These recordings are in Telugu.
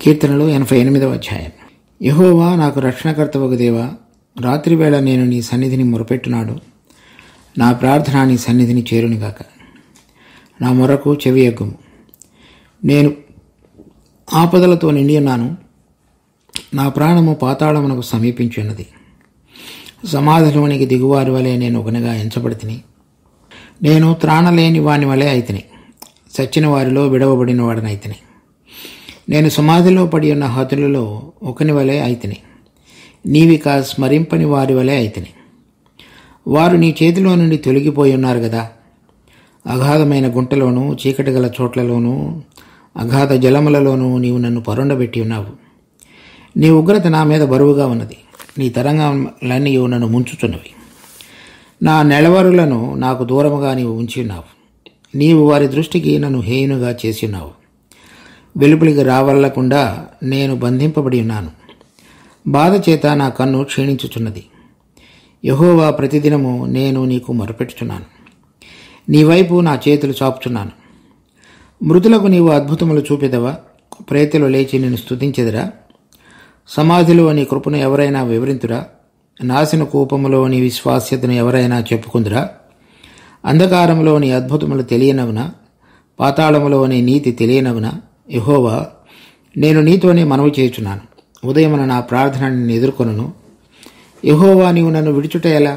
కీర్తనలు 88వ అధ్యాయం. యెహోవా నాకు రక్షణకర్తవగు దేవా, రాత్రివేళ నేను నీ సన్నిధిని మొరపెట్టునాడు. నా ప్రార్థన నీ సన్నిధిని చేరునిగాక. నా మొరకు చెవియొగ్గుము. నేను ఆపదలతో నిండి ఉన్నాను. నా ప్రాణము పాతాళమునకు సమీపించున్నది. సమాధిలోనికి దిగువారి వలె నేను ఒకనిగా ఎంచబడితిని. నేను త్రాణలేని వాని వలె అయితిని. చచ్చిన వారిలో విడవబడిన వాడనైతిని. నేను సమాధిలో పడి ఉన్న హతులలో ఒకని వలె అయితిని. నీవిక స్మరింపని వారి వలె అయితిని. వారు నీ చేతిలో నుండి తొలగిపోయి ఉన్నారు కదా. అగాధమైన గుంటలోనూ చీకటి గల చోట్లలోనూ అగాధ జలములలోనూ నీవు నన్ను పరుండబెట్టి ఉన్నావు. నీ ఉగ్రత నా మీద బరువుగా ఉన్నది. నీ తరంగాలన్నీ నన్ను ముంచుచున్నవి. నా నెలవరులను నాకు దూరముగా నీవు ఉంచి ఉన్నావు. నీవు వారి దృష్టికి నన్ను హేయునుగా చేసి ఉన్నావు. వెలుపలికి రావల్లకుండా నేను బంధింపబడి ఉన్నాను. బాధ చేత నా కన్ను క్షీణించుచున్నది. యెహోవా, ప్రతిదినము నేను నీకు మొరపెట్టుచున్నాను. నీ వైపు నా చేతులు చాపుచున్నాను. మృతులకు నీవు అద్భుతములు చూపెదవా? ప్రేతలు లేచి నేను స్తుతించెదరా? సమాధిలో నీ కృపను ఎవరైనా వివరింతురా? నాశన కూపములో నీ విశ్వాస్యతను ఎవరైనా చెప్పుకుందురా? అంధకారంలో నీ అద్భుతములు తెలియనగునా? పాతాళములో నీ నీతి తెలియనగునా? యెహోవా, నేను నీతోనే మనవి చేయుచున్నాను. ఉదయమున నా ప్రార్థనని నేను ఎదుర్కొనును. యెహోవా, నీవు నన్ను విడుచుట ఎలా?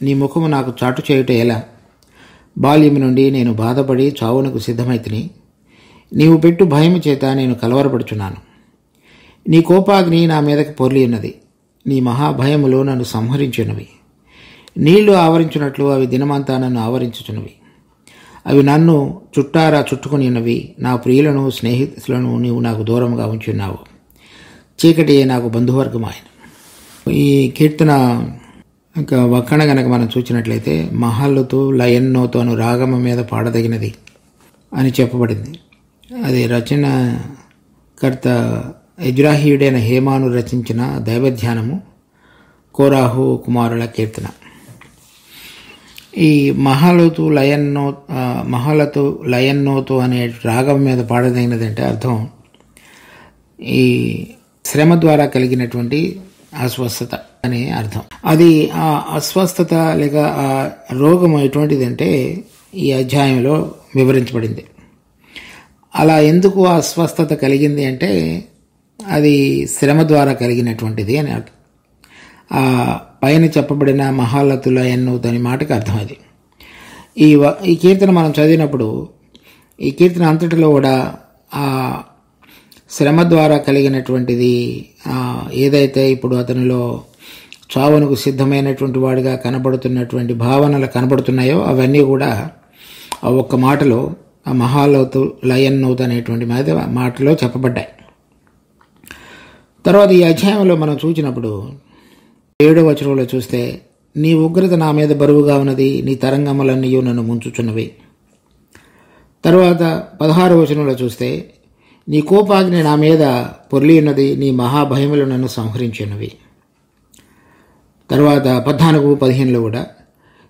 నీ ముఖము నాకు చాటు చేయుట ఎలా? బాల్యము నుండి నేను బాధపడి చావునకు సిద్ధమైతిని. నీవు పెట్టు భయము చేత నేను కలవరపడుచున్నాను. నీ కోపాగ్ని నా మీదకి పొర్లి ఉన్నది. నీ మహాభయములు నన్ను సంహరించున్నవి. నీళ్లు ఆవరించున్నట్లు అవి దినమంతా నన్ను ఆవరించుచున్నవి. అవి నన్ను చుట్టారా చుట్టుకుని ఉన్నవి. నా ప్రియులను స్నేహితులను నీవు నాకు దూరంగా ఉంచి ఉన్నావు. చీకటి నాకు బంధువర్గం ఆయన. ఈ కీర్తన ఇంకా వక్కణ గనక మనం చూసినట్లయితే మహల్లతు లయన్నోతు అను రాగమ మీద పాడదగినది అని చెప్పబడింది. అది రచనకర్త ఎజ్రాహీయుడైన హేమాను రచించిన దైవధ్యానము, కోరాహు కుమారుల కీర్తన. ఈ మహలతు లయన్నోతు అనే రాగం మీద పాడదగినదంటే అర్థం ఈ శ్రమ ద్వారా కలిగినటువంటి అస్వస్థత అనే అర్థం. అది ఆ అస్వస్థత లేక ఆ రోగం ఎటువంటిదంటే ఈ అధ్యాయంలో వివరించబడింది. అలా ఎందుకు అస్వస్థత కలిగింది అంటే అది శ్రమ ద్వారా కలిగినటువంటిది అని అర్థం. ఆ పైన చెప్పబడిన మహాలతుల ఎన్నో దాని మాటకు అర్థం అది. ఈ కీర్తన మనం చదివినప్పుడు ఈ కీర్తన అంతటిలో కూడా ఆ శ్రమ ద్వారా కలిగినటువంటిది ఏదైతే ఇప్పుడు అతనిలో చావునకు సిద్ధమైనటువంటి వాడిగా కనబడుతున్నటువంటి భావనలు కనబడుతున్నాయో అవన్నీ కూడా ఆ ఒక్క మాటలో ఆ మహాలతు లయన్నోతు అనేటువంటి మాటలో చెప్పబడ్డాయి. తర్వాత ఈ అధ్యాయంలో మనం చూసినప్పుడు 7వ వచనంలో చూస్తే, నీ ఉగ్రత నా మీద బరువుగా ఉన్నది. నీ తరంగములన్నీ నన్ను ముంచుచున్నవి. తర్వాత 16వ వచనంలో చూస్తే, నీ కోపాగ్ని నా మీద పొర్లి ఉన్నది. నీ మహాభయములు నన్ను సంహరించున్నవి. తర్వాత 14, 15లో కూడా,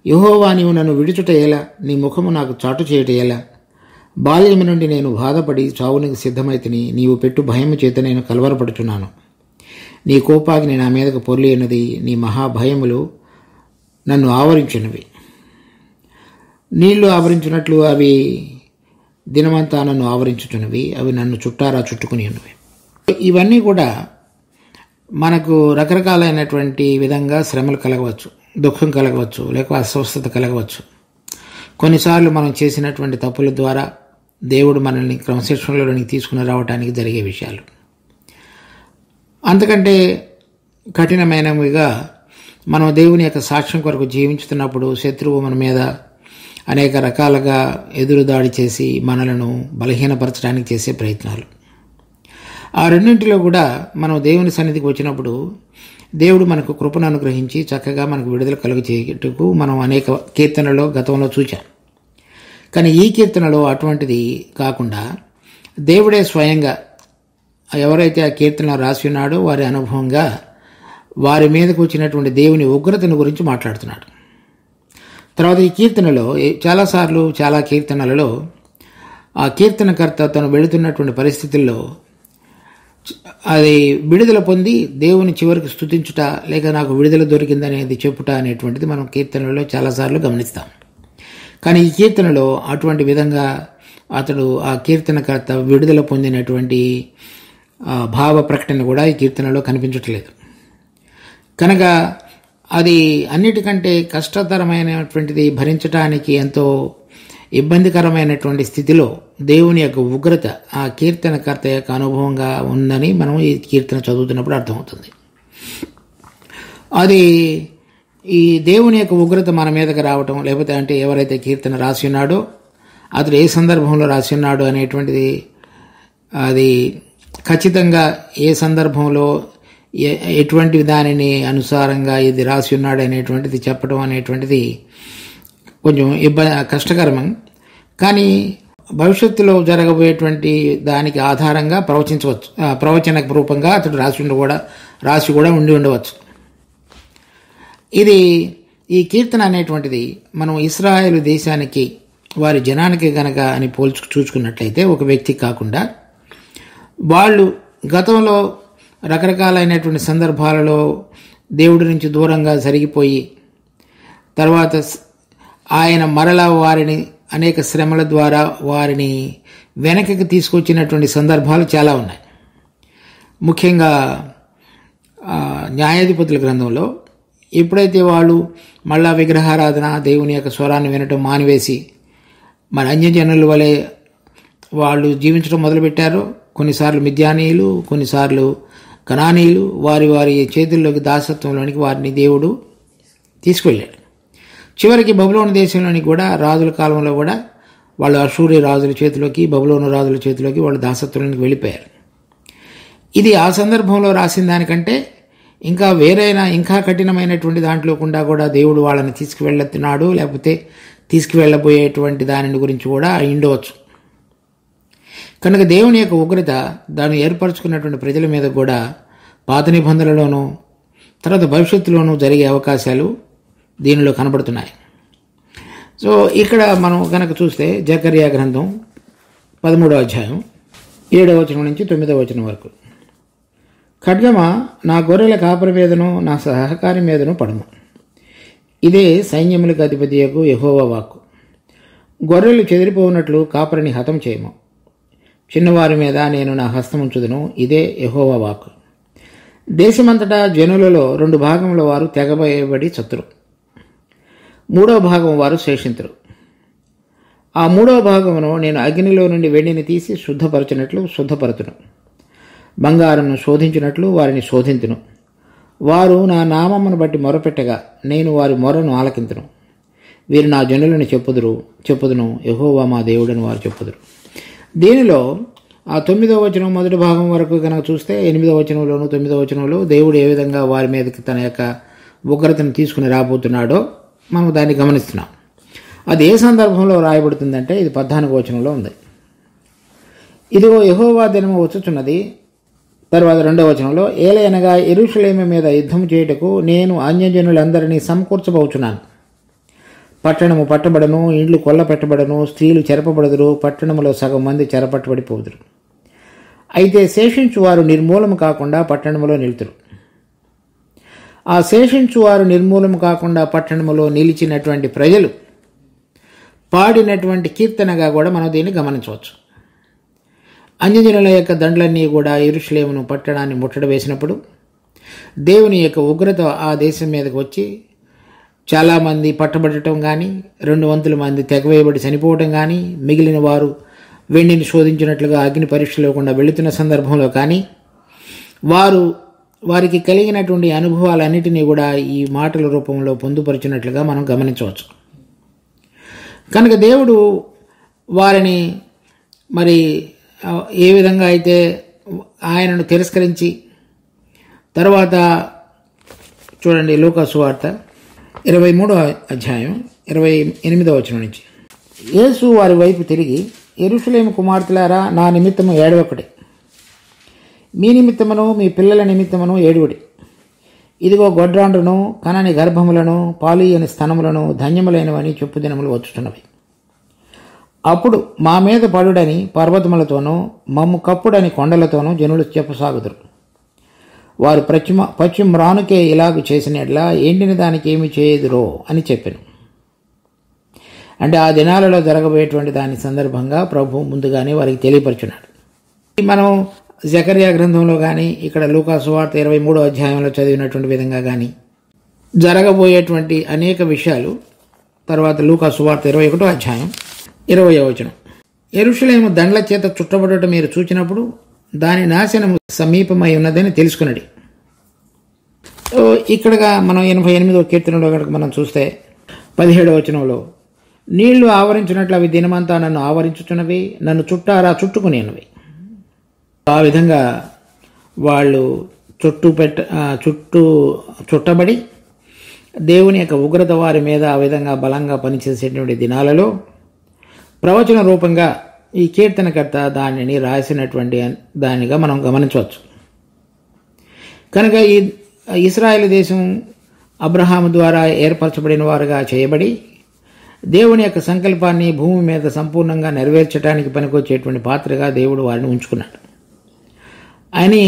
యెహోవా, నీవు నన్ను విడుచుట ఎలా? నీ ముఖము నాకు చాటు చేయుట ఎలా? బాల్యము నుండి నేను బాధపడి చావునికి సిద్ధమైతిని. నీవు పెట్టు భయము చేత నేను కలవరపడుచున్నాను. నీ కోపాగ్ని నా మీదకు పొర్లి ఉన్నది. నీ మహాభయములు నన్ను ఆవరించున్నవి. నీళ్లు ఆవరించినట్లు అవి దినమంతా నన్ను ఆవరించుచున్నవి. అవి నన్ను చుట్టారా చుట్టుకుని ఉన్నవి. ఇవన్నీ కూడా మనకు రకరకాలైనటువంటి విధంగా శ్రమలు కలగవచ్చు, దుఃఖం కలగవచ్చు, లేక అస్వస్థత కలగవచ్చు. కొన్నిసార్లు మనం చేసినటువంటి తప్పుల ద్వారా దేవుడు మనల్ని క్రమశిక్షణలోనికి తీసుకుని రావడానికి జరిగే విషయాలు. అంతకంటే కఠినమైనవిగా మనం దేవుని యొక్క సాక్ష్యం కొరకు జీవించుతున్నప్పుడు శత్రువు మన మీద అనేక రకాలుగా ఎదురుదాడి చేసి మనలను బలహీనపరచడానికి చేసే ప్రయత్నాలు. ఆ రెండింటిలో కూడా మనం దేవుని సన్నిధికి వచ్చినప్పుడు దేవుడు మనకు కృపను అనుగ్రహించి చక్కగా మనకు విడుదల కలుగచేయటకు మనం అనేక కీర్తనలో గతంలో చూచాం. కానీ ఈ కీర్తనలో అటువంటిది కాకుండా దేవుడే స్వయంగా ఎవరైతే ఆ కీర్తన రాసి ఉన్నాడో వారి అనుభవంగా వారి మీదకు వచ్చినటువంటి దేవుని ఉగ్రతను గురించి మాట్లాడుతున్నాడు. తర్వాత ఈ కీర్తనలో చాలాసార్లు చాలా కీర్తనలలో ఆ కీర్తనకర్త తను వెళుతున్నటువంటి పరిస్థితుల్లో అది విడుదల పొంది దేవుని చివరికి స్తుతించుట, లేక నాకు విడుదల దొరికిందనేది చెప్పుట అనేటువంటిది మనం కీర్తనలలో చాలాసార్లు గమనిస్తాం. కానీ ఈ కీర్తనలో అటువంటి విధంగా అతడు ఆ కీర్తనకర్త విడుదల పొందినటువంటి భావ ప్రకటన కూడా ఈ కీర్తనలో కనిపించట్లేదు. కనుక అది అన్నిటికంటే కష్టతరమైనటువంటిది, భరించడానికి ఎంతో ఇబ్బందికరమైనటువంటి స్థితిలో దేవుని యొక్క ఉగ్రత ఆ కీర్తనకర్త యొక్క అనుభవంగా ఉందని మనం ఈ కీర్తన చదువుతున్నప్పుడు అర్థమవుతుంది. అది ఈ దేవుని యొక్క ఉగ్రత మన మీదకి రావటం, లేకపోతే అంటే ఎవరైతే కీర్తన రాసి ఉన్నాడో అతడు ఏ సందర్భంలో రాసి ఉన్నాడు అనేటువంటిది, అది ఖచ్చితంగా ఏ సందర్భంలో ఎటువంటి దానిని అనుసారంగా ఇది రాసి ఉన్నాడు అనేటువంటిది చెప్పడం అనేటువంటిది కొంచెం కష్టకరం. కానీ భవిష్యత్తులో జరగబోయేటువంటి దానికి ఆధారంగా ప్రవచించవచ్చు, ప్రవచన రూపంగా అతడు రాసి కూడా ఉండి ఉండవచ్చు. ఇది ఈ కీర్తన అనేటువంటిది మనం ఇశ్రాయేలు దేశానికి, వారి జనానికి గనక అని చూసుకున్నట్లయితే ఒక వ్యక్తి కాకుండా, వాళ్ళు గతంలో రకరకాలైనటువంటి సందర్భాలలో దేవుడి నుంచి దూరంగా జరిగిపోయి తర్వాత ఆయన మరలా వారిని అనేక శ్రమల ద్వారా వారిని వెనకకి తీసుకొచ్చినటువంటి సందర్భాలు చాలా ఉన్నాయి. ముఖ్యంగా న్యాయాధిపతుల గ్రంథంలో ఎప్పుడైతే వాళ్ళు మళ్ళా విగ్రహారాధన, దేవుని యొక్క స్వరాన్ని వినటం మానివేసి మన అన్యజనుల వలె వాళ్ళు జీవించడం మొదలుపెట్టారో, కొన్నిసార్లు మిద్యానీయులు, కొన్నిసార్లు కనానీయులు వారి వారి చేతుల్లోకి దాసత్వంలోనికి వారిని దేవుడు తీసుకువెళ్ళాడు. చివరికి బబులోను దేశంలోనికి కూడా రాజుల కాలంలో కూడా వాళ్ళు అషూరి రాజుల చేతిలోకి, బబులోను రాజుల చేతిలోకి వాళ్ళు దాసత్వంలోనికి వెళ్ళిపోయారు. ఇది ఆ సందర్భంలో రాసిన దానికంటే ఇంకా కఠినమైనటువంటి దాంట్లో కూడా దేవుడు వాళ్ళని తీసుకువెళ్తున్నాడు, లేకపోతే తీసుకువెళ్ళబోయేటువంటి దానిని గురించి కూడా ఉండవచ్చు. కనుక దేవుని యొక్క ఉగ్రత దాన్ని ఏర్పరచుకున్నటువంటి ప్రజల మీద కూడా పాత నిబంధనలోనూ తర్వాత భవిష్యత్తులోనూ జరిగే అవకాశాలు దీనిలో కనబడుతున్నాయి. సో ఇక్కడ మనం కనుక చూస్తే జకర్యా గ్రంథం 13వ అధ్యాయం 7వ వచనం నుంచి 9వ వచనం వరకు, ఖడ్గమా నా గొర్రెల కాపరి మీదను నా సహకారి మీదను పడము, ఇదే సైన్యములకు అధిపతియకు యెహోవా వాక్కు. గొర్రెలు చెదిరిపోనట్లు కాపరిని హతం చేయము, చిన్నవారి మీద నేను నా హస్తం ఉంచుదును, ఇదే యెహోవా వాక్కు. దేశమంతటా జనులలో 2 భాగముల వారు తెగబయబడి చతురు, 3వ భాగం వారు శేషింతురు. ఆ 3వ భాగమును నేను అగ్నిలో నుండి వెండిని తీసి శుద్ధపరచును, బంగారంను శోధించినట్లు వారిని శోధింతును. వారు నా నామమును బట్టి మొరపెట్టగా నేను వారి మొరను ఆలకింతును. వీరు నా జనులను చెప్పుదును, యెహోవా మా దేవుడని వారు చెప్పుదురు. దీనిలో ఆ 9వ వచనం మొదటి భాగం వరకు కనుక చూస్తే 8వ వచనంలోను 9వ వచనంలో దేవుడు ఏ విధంగా వారి మీదకి తన యొక్క ఉగ్రతను తీసుకుని రాబోతున్నాడో మనం దాన్ని గమనిస్తున్నాం. అది ఏ సందర్భంలో రాయబడుతుందంటే ఇది 14వ వచనంలో ఉంది. ఇదిగో యెహోవా దినము వచ్చుచున్నది. తర్వాత 2వ వచనంలో, ఏలయనగా యెరూషలేము మీద యుద్ధం చేయుటకు నేను అన్యజనులందరినీ సమకూర్చబోచున్నాను. పట్టణము పట్టబడను, ఇండ్లు కొల్ల పెట్టబడను, స్త్రీలు చెరపబడదురు, పట్టణములో సగం మంది చెరపట్టబడిపోదురు. అయితే శేషించువారు నిర్మూలము కాకుండా పట్టణములో నిలుతురు. ఆ శేషించువారు నిర్మూలము కాకుండా పట్టణములో నిలిచినటువంటి ప్రజలు పాడినటువంటి కీర్తనగా కూడా మనం దీన్ని గమనించవచ్చు. అన్యజనుల యొక్క దండ్లన్నీ కూడా యెరూషలేమును పట్టణాన్ని ముట్టడి వేసినప్పుడు దేవుని యొక్క ఉగ్రత ఆ దేశం మీదకి వచ్చి చాలామంది పట్టబడటం కానీ, 200 మంది తెగవేయబడి చనిపోవటం కానీ, మిగిలిన వారు వెండిని శోధించినట్లుగా అగ్ని పరీక్ష లేకుండా వెళుతున్న సందర్భంలో కానీ వారికి కలిగినటువంటి అనుభవాలన్నిటినీ కూడా ఈ మాటల రూపంలో పొందుపరిచినట్లుగా మనం గమనించవచ్చు. కనుక దేవుడు వారిని మరి ఏ విధంగా అయితే ఆయనను తిరస్కరించి తర్వాత చూడండి, లూకా సువార్త 23వ అధ్యాయం 28వ వచనం నుంచి, యేసు వారి వైపు తిరిగి, యెరూషలేము కుమార్తెలారా, నా నిమిత్తము ఏడవకుడి, మీ నిమిత్తమును మీ పిల్లల నిమిత్తమును ఏడువుడి. ఇదిగో గొడ్రాండ్రును కనని గర్భములను పాలియని స్తనములను ధన్యములైనవని చెప్పు దినములు వచ్చుతున్నవి. అప్పుడు మా మీద పడుడని పర్వతములతోనూ మమ్ము కప్పుడని కొండలతోనూ జనులు చెప్పసాగుదురు. వారు పశ్చిమ రానుకే ఇలాగు చేసినట్లా ఎండిన దానికి ఏమి చేయుదురో అని చెప్పాను. అంటే ఆ దినాలలో జరగబోయేటువంటి దాని సందర్భంగా ప్రభు ముందుగానే వారికి తెలియపరుచున్నాడు. మనం జకర్యా గ్రంథంలో కానీ ఇక్కడ లూకా సువార్త 23వ అధ్యాయంలో చదివినటువంటి విధంగా కానీ జరగబోయేటువంటి అనేక విషయాలు తర్వాత లూకా సువార్త 21వ అధ్యాయం 20వ వచనం. యెరూషలేము దండ్ల చేత చుట్టబడటం మీరు చూచినప్పుడు దాని నాశనము సమీపమై ఉన్నదని తెలుసుకున్నది. ఇక్కడగా మనం 88వ కీర్తనలో కనుక మనం చూస్తే 17వ వచనంలో నీళ్లు ఆవరించినట్లు అవి దినమంతా నన్ను ఆవరించుచున్నవి, నన్ను చుట్టుకునేవి. ఆ విధంగా వాళ్ళు చుట్టబడి దేవుని యొక్క ఉగ్రత వారి మీద ఆ విధంగా బలంగా పనిచేసేటువంటి దినాలలో ప్రవచన రూపంగా ఈ కీర్తనకర్త దానిని రాసినటువంటి దానిగా మనం గమనించవచ్చు. కనుక ఈ ఇశ్రాయేలు దేశం అబ్రహాము ద్వారా ఏర్పరచబడిన వారుగా చేయబడి దేవుని యొక్క సంకల్పాన్ని భూమి మీద సంపూర్ణంగా నెరవేర్చడానికి పనికొచ్చేటువంటి పాత్రగా దేవుడు వారిని ఉంచుకున్నాడు. అని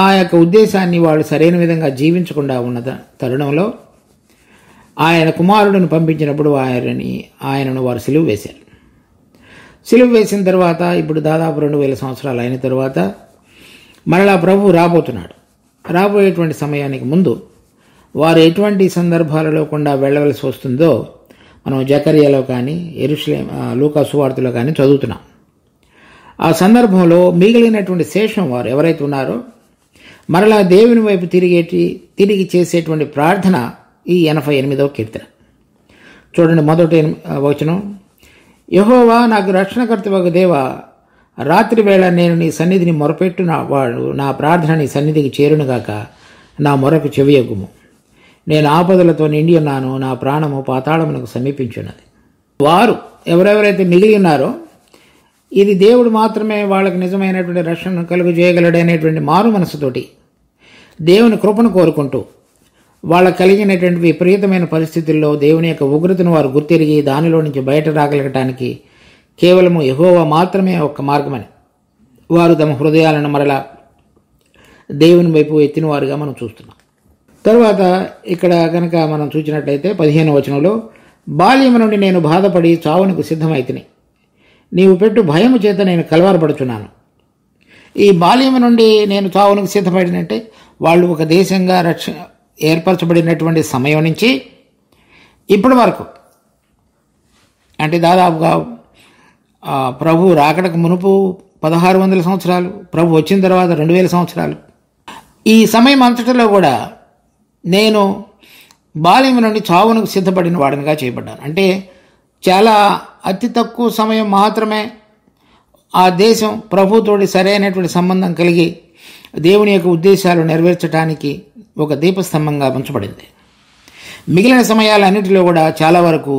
ఆ యొక్క ఉద్దేశాన్ని వాళ్ళు సరైన విధంగా జీవించకుండా ఉన్న తరుణంలో ఆయన కుమారుడిని పంపించినప్పుడు ఆయనను వారు సిలువ వేశారు. సిలువ వేసిన తర్వాత ఇప్పుడు దాదాపు 2000 సంవత్సరాలు అయిన తర్వాత మరలా ప్రభు రాబోతున్నాడు. రాబోయేటువంటి సమయానికి ముందు వారు ఎటువంటి సందర్భాలలో కూడా వెళ్ళవలసి వస్తుందో మనం జకర్యాలో కానీ లూకా సువార్తలో కానీ చదువుతున్నాం. ఆ సందర్భంలో మిగిలినటువంటి శేషం వారు ఎవరైతే ఉన్నారో మరలా దేవుని వైపు తిరిగి చేసేటువంటి ప్రార్థన ఈ 88వ కీర్తన. చూడండి, మొదటి వచనం. యెహోవా నాకు రక్షణకర్తవగు దేవా, రాత్రి వేళ నేను నీ సన్నిధిని మొరపెట్టు వాడు నా ప్రార్థన నీ సన్నిధికి చేరునుగాక, నా మొరకు చెవియొగ్గుము. నేను ఆపదలతో నిండి ఉన్నాను, నా ప్రాణము పాతాళమునకు సమీపించున్నది. వారు ఎవరెవరైతే మిగిలి ఉన్నారో ఇది దేవుడు మాత్రమే వాళ్ళకి నిజమైనటువంటి రక్షణను కలుగు చేయగలడనేటువంటి మారు మనసుతోటి దేవుని కృపను కోరుకుంటూ వాళ్ళకు కలిగినటువంటి విపరీతమైన పరిస్థితుల్లో దేవుని యొక్క ఉగ్రతను వారు గుర్తిరిగి దానిలో నుంచి బయట రాగలగటానికి కేవలము యెహోవా మాత్రమే ఒక మార్గమని వారు తమ హృదయాలను మరలా దేవుని వైపు ఎత్తిన వారుగా మనం చూస్తున్నాం. తరువాత ఇక్కడ కనుక మనం చూసినట్లయితే 15వ వచనంలో బాల్యము నుండి నేను బాధపడి చావునకు సిద్ధమైతిని, నీవు పెట్టు భయము చేత నేను కలవరపడుచున్నాను. ఈ బాల్యము నుండి నేను చావునకు సిద్ధపడినంటే వాళ్ళు ఒక దేశంగా ఏర్పరచబడినటువంటి సమయం నుంచి ఇప్పటి వరకు, అంటే దాదాపుగా ప్రభు రాకడకు మునుపు 1600 సంవత్సరాలు, ప్రభు వచ్చిన తర్వాత 2000 సంవత్సరాలు, ఈ సమయం అంతటిలో కూడా నేను బాల్యము నుండి చావునకు సిద్ధపడిన వాడినిగా చేయబడ్డాను. అంటే చాలా అతి తక్కువ సమయం మాత్రమే ఆ దేశం ప్రభుతోటి సరైనటువంటి సంబంధం కలిగి దేవుని యొక్క ఉద్దేశాలు నెరవేర్చడానికి ఒక దీపస్తంభంగా ఉంచబడింది. మిగిలిన సమయాలన్నిటిలో కూడా చాలా వరకు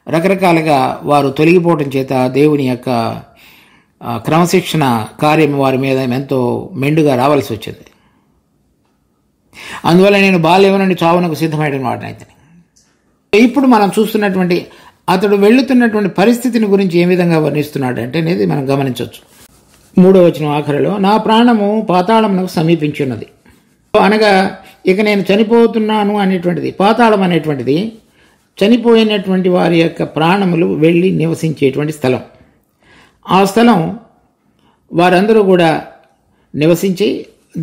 రకరకాలుగా వారు తొలగిపోవటం చేత దేవుని యొక్క క్రమశిక్షణ కార్యం వారి మీద ఎంతో మెండుగా రావాల్సి వచ్చింది. అందువల్ల నేను బాల్యం నుండి చావునకు సిద్ధమైన వాడినైతే. ఇప్పుడు మనం చూస్తున్నటువంటి అతడు వెళ్తున్నటువంటి పరిస్థితిని గురించి ఏ విధంగా వర్ణిస్తున్నాడు అంటే అనేది మనం గమనించవచ్చు. 3వ వచనం ఆఖరిలో నా ప్రాణము పాతాళమునకు సమీపించున్నది. అనగా ఇక నేను చనిపోతున్నాను అనేటువంటిది, పాతాళం అనేటువంటిది చనిపోయినటువంటి వారి యొక్క ప్రాణములు వెళ్ళి నివసించేటువంటి స్థలం. ఆ స్థలం వారందరూ కూడా నివసించి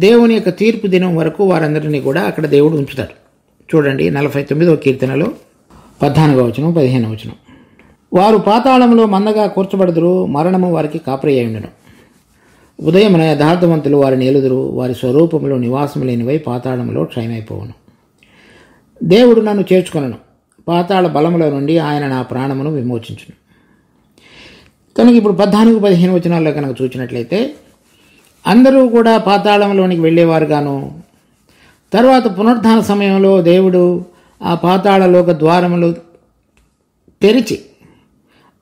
దేవుని యొక్క తీర్పు దినం వరకు వారందరినీ కూడా అక్కడ దేవుడు ఉంచుతాడు. చూడండి 49వ కీర్తనలో 14వ వచనం 15వ వచనం. వారు పాతాళంలో మందగా కూర్చబడుదురు, మరణము వారికి కాపరి అయి ఉండను. ఉదయమున యథార్థవంతులు వారిని ఏలుదురు, వారి స్వరూపంలో నివాసం లేనివై పాతాళంలో క్షయమైపోవును. దేవుడు నన్ను చేర్చుకొనను, పాతాళ బలములో నుండి ఆయన నా ప్రాణమును విమోచించును. కనుక ఇప్పుడు 14-15 వచనాల్లో కనుక చూసినట్లయితే అందరూ కూడా పాతాళంలోనికి వెళ్ళేవారుగాను, తర్వాత పునరుద్ధాన సమయంలో దేవుడు ఆ పాతాళలోక ద్వారములు తెరిచి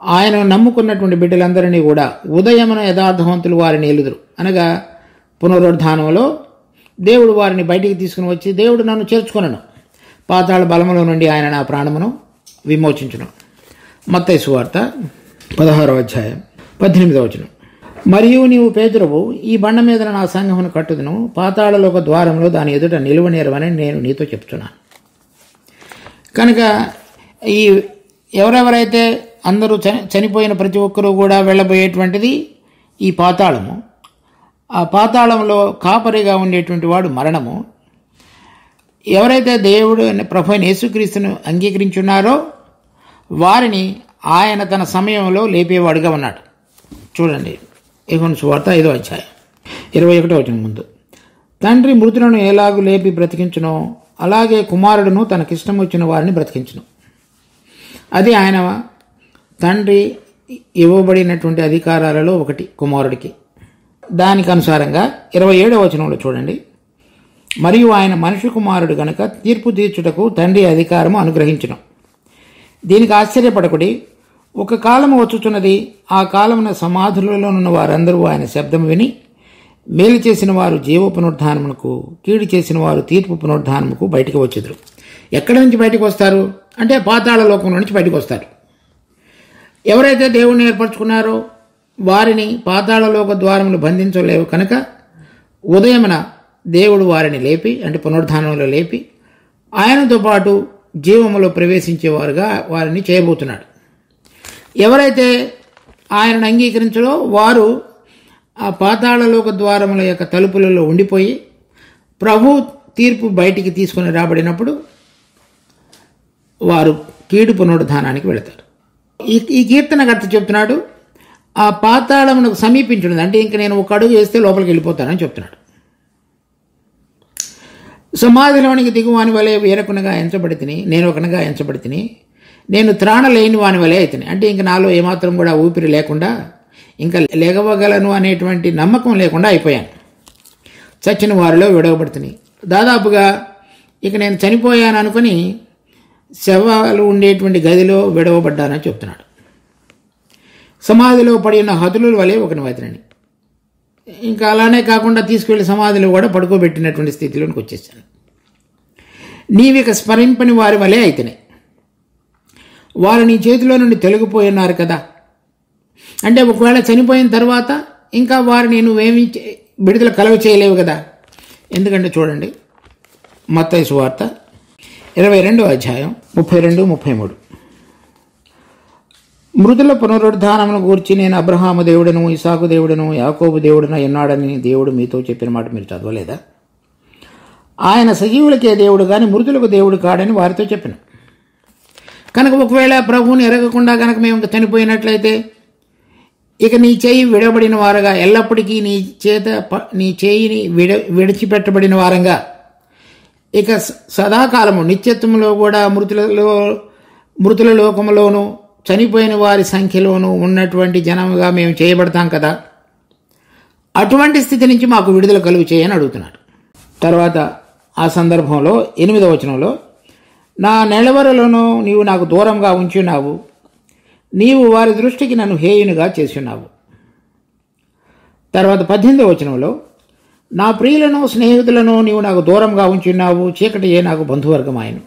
ఆయన నమ్ముకున్నటువంటి బిడ్డలందరినీ కూడా ఉదయమున యథార్థవంతులు వారిని ఏలుదురు, అనగా పునరుద్ధానంలో దేవుడు వారిని బయటికి తీసుకుని వచ్చి దేవుడు నన్ను చేర్చుకొనను, పాతాళ బలములో నుండి ఆయన నా ప్రాణమును విమోచించును. మత్తయి సువార్త 16వ అధ్యాయం 18వ వచనం. మరియు నీవు పేతురువు, ఈ బండ మీద నా సంఘమును కట్టుదును, పాతాళలోక ద్వారంలో దాని ఎదుట నిలువనేరవని నేను నీతో చెప్తున్నాను. కనుక ఈ ఎవరెవరైతే అందరూ చనిపోయిన ప్రతి ఒక్కరూ కూడా వెళ్ళబోయేటువంటిది ఈ పాతాళము. ఆ పాతాళంలో కాపరిగా ఉండేటువంటి వాడు మరణము. ఎవరైతే దేవుడు ప్రభు అయిన యేసుక్రీస్తును అంగీకరించున్నారో వారిని ఆయన తన సమయంలో లేపేవాడుగా ఉన్నాడు. చూడండి, యోహాను సువార్త 5వ అధ్యాయం 21వ వచనం ముందు. తండ్రి మృతులను ఎలాగూ లేపి బ్రతికించునో అలాగే కుమారుడును తనకిష్టం వచ్చిన వారిని బ్రతికించును. అది ఆయన తండ్రి ఇవ్వబడినటువంటి అధికారాలలో ఒకటి కుమారుడికి. దానికి అనుసారంగా 27వ వచనంలో చూడండి. మరియు ఆయన మనిషి కుమారుడు గనుక తీర్పు తీర్చుటకు తండ్రి అధికారము అనుగ్రహించును. దీనికి ఆశ్చర్యపడకుడి, ఒక కాలము వచ్చుచున్నది, ఆ కాలమున సమాధులలో ఉన్న వారందరూ ఆయన శబ్దం విని మేలు చేసిన వారు జీవ పునరుద్ధానమునకు, కీడు చేసిన వారు తీర్పు పునరుద్ధానముకు బయటకు వచ్చేద్దరు. ఎక్కడి నుంచి బయటకు వస్తారు అంటే పాతాళ లోకంలో నుంచి బయటకు వస్తారు. ఎవరైతే దేవుణ్ణి ఏర్పరచుకున్నారో వారిని పాతాళలోక ద్వారములు బంధించలేవు కనుక ఉదయమున దేవుడు వారిని లేపి, అంటే పునరుద్ధానంలో లేపి ఆయనతో పాటు జీవములో ప్రవేశించేవారుగా వారిని చేయబోతున్నాడు. ఎవరైతే ఆయనను అంగీకరించడో వారు ఆ పాతాళలోక ద్వారముల యొక్క తలుపులలో ఉండిపోయి ప్రభు తీర్పు బయటికి తీసుకుని రాబడినప్పుడు వారు కీడు పునరుద్ధానానికి వెళతారు. ఈ కీర్తనకర్త చెప్తున్నాడు, ఆ పాతాళమునకు సమీపించున్నది, అంటే ఇంక నేను ఒక అడుగు వేస్తే లోపలికి వెళ్ళిపోతానని చెప్తున్నాడు. సమాధిలోనికి దిగువాని వలె వేరొకనగా ఎంచబడి తిని, నేను ఒకనగా ఎంచబడి తిని, నేను త్రాణ లేని వాని వలె అయితేనే, అంటే ఇంక నాలో ఏమాత్రం కూడా ఊపిరి లేకుండా ఇంకా లెగవగలను అనేటువంటి నమ్మకం లేకుండా అయిపోయాను. చచ్చిన వారిలో విడవబడుతుంది. దాదాపుగా ఇక నేను చనిపోయాను అనుకుని శవాలు ఉండేటువంటి గదిలో విడవబడ్డానని చెప్తున్నాడు. సమాధిలో పడి ఉన్న హతుల వలె ఒకని వైతనని, ఇంకా అలానే కాకుండా తీసుకువెళ్ళి సమాధిలో కూడా పడుకోబెట్టినటువంటి స్థితిలోనికి వచ్చేసాను. నీవిక స్మరింపని వారి వలె అయితేనే, వారు నీ చేతిలో నుండి తొలగిపోయినారు కదా. అంటే ఒకవేళ చనిపోయిన తర్వాత ఇంకా వారిని నువ్వేమి విడుదల కలవ చేయలేవు కదా. ఎందుకంటే చూడండి, మత్తయి సువార్త 22వ అధ్యాయం 32-33. మృతుల పునరుద్ధానమును గూర్చి నేను అబ్రహాము దేవుడను, ఇసాకు దేవుడను, యాకోబు దేవుడను ఎన్నాడని దేవుడు మీతో చెప్పిన మాట మీరు చదవలేదా? ఆయన సజీవులకే దేవుడు కానీ మృతులకు దేవుడు కాడని వారితో చెప్పిన. కనుక ఒకవేళ ప్రభువుని ఎరగకుండా కనుక మేము చనిపోయినట్లయితే ఇక నీ చేయి విడబడిన వారుగా, ఎల్లప్పటికీ నీ చేయిని విడిచిపెట్టబడిన వారంగా, ఇక సదాకాలము నిత్యత్వంలో కూడా మృతుల లోకములోనూ చనిపోయిన వారి సంఖ్యలోనూ ఉన్నటువంటి జనముగా మేము చేయబడతాం కదా. అటువంటి స్థితి నుంచి మాకు విడుదల కలుగు చేయని అడుగుతున్నాడు. తర్వాత ఆ సందర్భంలో 8వ వచనంలో, నా నెలవరలను నీవు నాకు దూరంగా ఉంచున్నావు, నీవు వారి దృష్టికి నన్ను హేయునిగా చేస్తున్నావు. తర్వాత 18వ వచనంలో, నా ప్రియులను స్నేహితులను నీవు నాకు దూరంగా ఉంచున్నావు, చీకటియే నాకు బంధువర్గం ఆయన.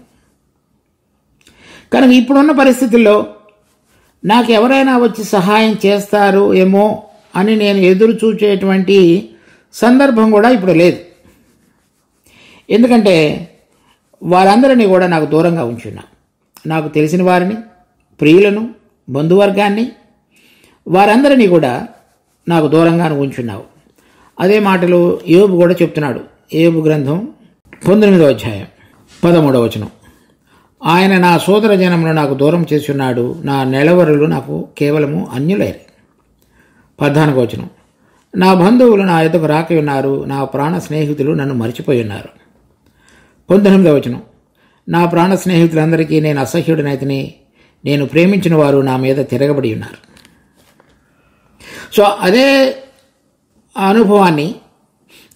కనుక ఇప్పుడున్న పరిస్థితుల్లో నాకు ఎవరైనా వచ్చి సహాయం చేస్తారు ఏమో అని నేను ఎదురు చూచేటువంటి సందర్భం కూడా ఇప్పుడు లేదు. ఎందుకంటే వారందరినీ కూడా నాకు దూరంగా ఉంచున్నా. నాకు తెలిసిన వారిని, ప్రియులను, బంధువర్గాన్ని, వారందరినీ కూడా నాకు దూరంగా ఉంచున్నావు. అదే మాటలు యోబు కూడా చెప్తున్నాడు. యోబు గ్రంథం 19వ అధ్యాయం 13వ వచనం, ఆయన నా సోదర జనమును నాకు దూరం చేసి ఉన్నాడు, నా నెలవరులు నాకు కేవలము అన్యులైరి. 14వ వచనం, నా బంధువులు నా ఎదుకు రాక ఉన్నారు, నా ప్రాణ స్నేహితులు నన్ను మర్చిపోయి ఉన్నారు. 19వ వచనం, నా ప్రాణ స్నేహితులందరికీ నేను అసహ్యుడినైతిని, నేను ప్రేమించిన వారు నా మీద తిరగబడి ఉన్నారు. సో అదే అనుభవాన్ని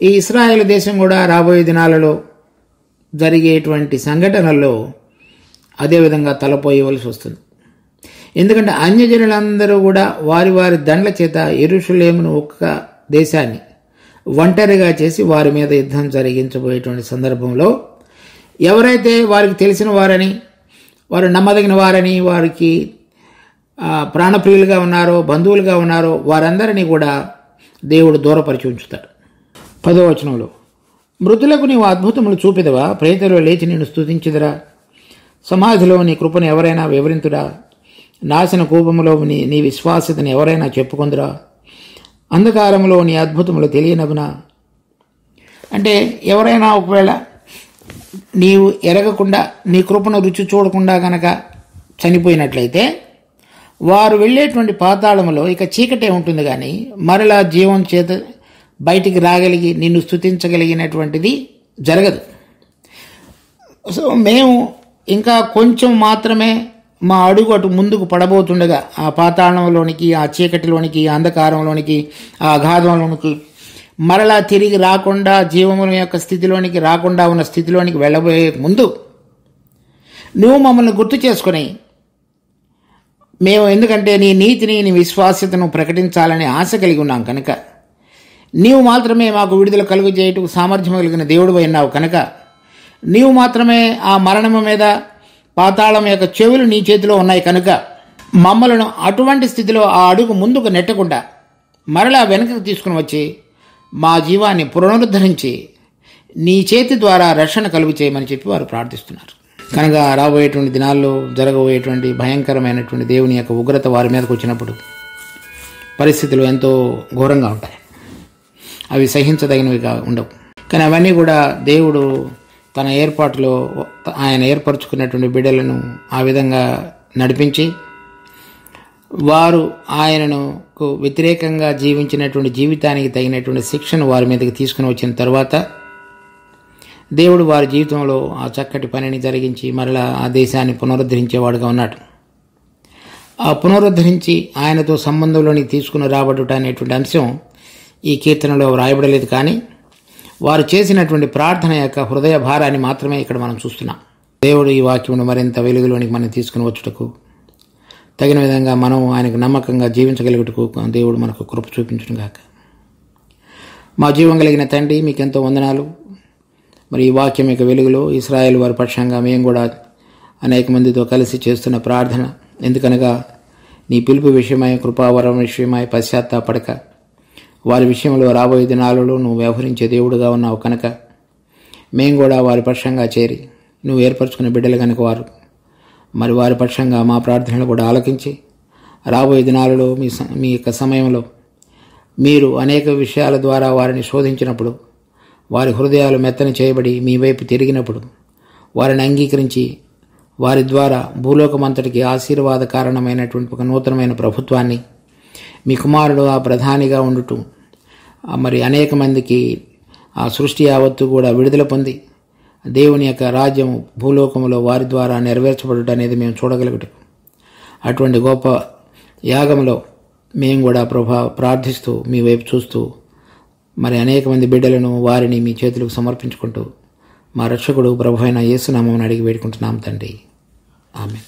ఈ ఇశ్రాయేలు దేశం కూడా రాబోయే దినాలలో జరిగేటువంటి సంఘటనల్లో అదేవిధంగా తలపోయవలసి వస్తుంది. ఎందుకంటే అన్యజనులందరూ కూడా వారి వారి దండ్ల చేత యెరూషలేమును ఒక్క దేశాన్ని ఒంటరిగా చేసి వారి మీద యుద్ధం జరిగించబోయేటువంటి సందర్భంలో ఎవరైతే వారికి తెలిసిన వారని, వారు నమ్మదగిన వారని, వారికి ప్రాణప్రియులుగా ఉన్నారో, బంధువులుగా ఉన్నారో వారందరినీ కూడా దేవుడు దూరపరిచి ఉంచుతాడు. 10వ వచనంలో, మృతులకు నీవు అద్భుతములు చూపెదవా, ప్రేతలో లేచి నిన్ను స్తుతించుదురా, సమాధిలో నీ కృపను ఎవరైనా వివరింతురా, నాశన కూపములో నీ విశ్వాసతను ఎవరైనా చెప్పుకుందురా, అంధకారంలో నీ అద్భుతములు తెలియనగునా. అంటే ఎవరైనా ఒకవేళ నీవు ఎరగకుండా నీ కృపను రుచి చూడకుండా గనక చనిపోయినట్లయితే వారు వెళ్ళేటువంటి పాతాళములో ఇక చీకటే ఉంటుంది, కానీ మరలా జీవం చేత బయటికి రాగలిగి నిన్ను స్తుతించగలిగినటువంటిది జరగదు. సో మేము ఇంకా కొంచెం మాత్రమే మా అడుగు అటు ముందుకు పడబోతుండగా ఆ పాతాళంలోనికి, ఆ చీకటిలోనికి, ఆ అంధకారంలోనికి, ఆ అగాధంలోనికి మరలా తిరిగి రాకుండా జీవముల యొక్క స్థితిలోనికి రాకుండా ఉన్న స్థితిలోనికి వెళ్ళబోయే ముందు నువ్వు మమ్మల్ని గుర్తు చేసుకొని, మేము ఎందుకంటే నీ నీతిని, నీ విశ్వాస్యతను ప్రకటించాలని ఆశ కలిగి ఉన్నాం కనుక, నీవు మాత్రమే మాకు విడుదల కలుగు చేయటకు సామర్థ్యం కలిగిన దేవుడు అయినావు కనుక, నీవు మాత్రమే ఆ మరణము మీద పాతాళం యొక్క చెవులు నీ చేతిలో ఉన్నాయి కనుక మమ్మలను అటువంటి స్థితిలో ఆ అడుగు ముందుకు నెట్టకుండా మరలా వెనుకకు తీసుకుని వచ్చి మా జీవాన్ని పునరుద్ధరించి నీ చేతి ద్వారా రక్షణ కలుగు చేయమని చెప్పి వారు ప్రార్థిస్తున్నారు. కనుక రాబోయేటువంటి దినాల్లో జరగబోయేటువంటి భయంకరమైనటువంటి దేవుని యొక్క ఉగ్రత వారి మీదకు వచ్చినప్పుడు పరిస్థితులు ఎంతో ఘోరంగా ఉంటాయి. అవి సహించదగినవిగా ఉండవు. కానీ అవన్నీ కూడా దేవుడు తన ఏర్పాటులో ఆయన ఏర్పరచుకున్నటువంటి బిడ్డలను ఆ విధంగా నడిపించి వారు ఆయనను వ్యతిరేకంగా జీవించినటువంటి జీవితానికి తగినటువంటి శిక్షను వారి మీదకి తీసుకుని వచ్చిన తర్వాత దేవుడు వారి జీవితంలో ఆ చక్కటి పనిని జరిగించి మరలా ఆ దేశాన్ని పునరుద్ధరించేవాడుగా ఉన్నాడు. ఆ పునరుద్ధరించి ఆయనతో సంబంధంలోనికి తీసుకుని రాబడుట అనేటువంటి అంశం ఈ కీర్తనలో వ్రాయబడలేదు, కానీ వారు చేసినటువంటి ప్రార్థన యొక్క హృదయ భారాన్ని మాత్రమే ఇక్కడ మనం చూస్తున్నాం. దేవుడు ఈ వాక్యమును మరింత వెలుగులోనికి మనం తీసుకుని వచ్చుటకు తగిన విధంగా మనం ఆయనకు నమ్మకంగా జీవించగలుగుటకు దేవుడు మనకు కృప చూపించును గాక. మా జీవం కలిగిన తండ్రి, మీకెంతో వందనాలు. మరి ఈ వాక్యం యొక్క వెలుగులో ఇశ్రాయేలు వారి పక్షంగా మేము కూడా అనేక మందితో కలిసి చేస్తున్న ప్రార్థన, ఎందుకనగా నీ పిలుపు విషయమై, కృపావరం విషయమై పశ్చాత్తాపడక వారి విషయంలో రాబోయే దినాలలో నువ్వు వ్యవహరించే దేవుడుగా ఉన్నావు కనుక మేము కూడా వారి పక్షంగా చేరి నువ్వు ఏర్పరచుకున్న బిడ్డలు కనుక మరి వారి పక్షంగా మా ప్రార్థనలు కూడా ఆలకించి రాబోయే దినాలలో మీ యొక్క సమయంలో మీరు అనేక విషయాల ద్వారా వారిని శోధించినప్పుడు, వారి హృదయాలు మెత్తని చేయబడి మీ వైపు తిరిగినప్పుడు వారిని అంగీకరించి వారి ద్వారా భూలోకమంతటికి ఆశీర్వాద కారణమైనటువంటి ఒక నూతనమైన ప్రభుత్వాన్ని మీ కుమారుడు ఆ ప్రధానిగా ఉండుటూ మరి అనేక మందికి ఆ సృష్టి యావత్తు కూడా విడుదల పొంది దేవుని యొక్క రాజ్యం భూలోకములో వారి ద్వారా నెరవేర్చబడుట అనేది మేము చూడగలుగుతాం. అటువంటి గొప్ప యాగంలో మేము కూడా ప్రార్థిస్తూ మీ వైపు చూస్తూ మరి అనేక మంది బిడ్డలను వారిని మీ చేతులకు సమర్పించుకుంటూ మా రక్షకుడు ప్రభు అయిన యేసు నామమున అడిగి వేడుకుంటున్నాం తండ్రి. ఆమేన్.